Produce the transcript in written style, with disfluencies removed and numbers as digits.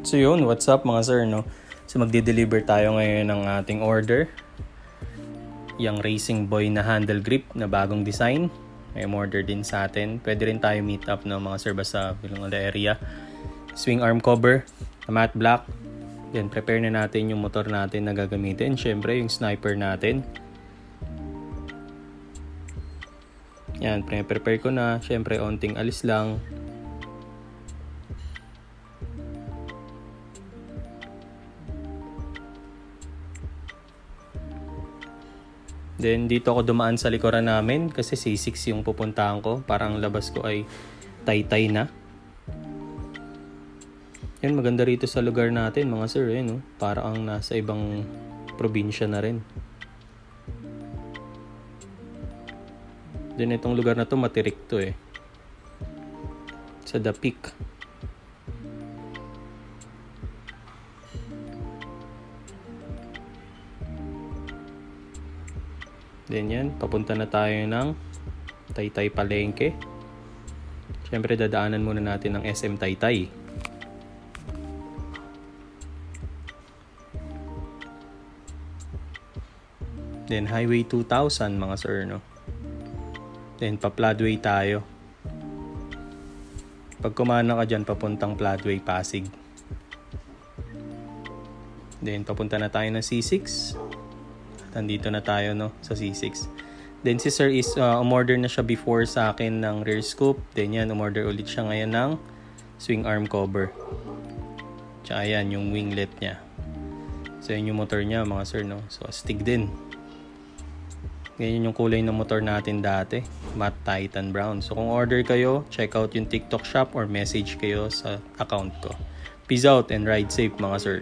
So yun, what's up mga sir, no? So magde-deliver tayo ngayon ng ating order. Yung Racing Boy na handle grip na bagong design. May order din sa atin. Pwede rin tayo meet up ng mga sir basta bilang the area. Swing arm cover na matte black. Then prepare na natin yung motor natin na gagamitin. Syempre yung sniper natin. Yan, prepare ko na. Syempre onting alis lang. Then dito ako dumaan sa likuran namin kasi C6 yung pupuntahan ko. Parang labas ko ay Taytay na. Yan, maganda rito sa lugar natin mga sir. No? Parang nasa ibang probinsya na rin. Then itong lugar na to matirik to sa The Peak. Then yan, papunta na tayo ng Taytay Palengke. Siyempre dadaanan muna natin ng SM Taytay. Then Highway 2000 mga sir, no? Then pa-Floodway tayo. Pag kumana ka dyan, papuntang Floodway Pasig. Then papunta na tayo ng C6. Nandito na tayo sa C6. Then si sir is umorder na siya before sa akin ng rear scoop. Then yan, umorder ulit siya ngayon ng swing arm cover. Tsaka yan, yung winglet niya. So yun yung motor niya mga sir, no? So astig din. Ganyan yung kulay ng motor natin dati. Matte Titan Brown. So kung order kayo, check out yung TikTok shop or message kayo sa account ko. Peace out and ride safe mga sir.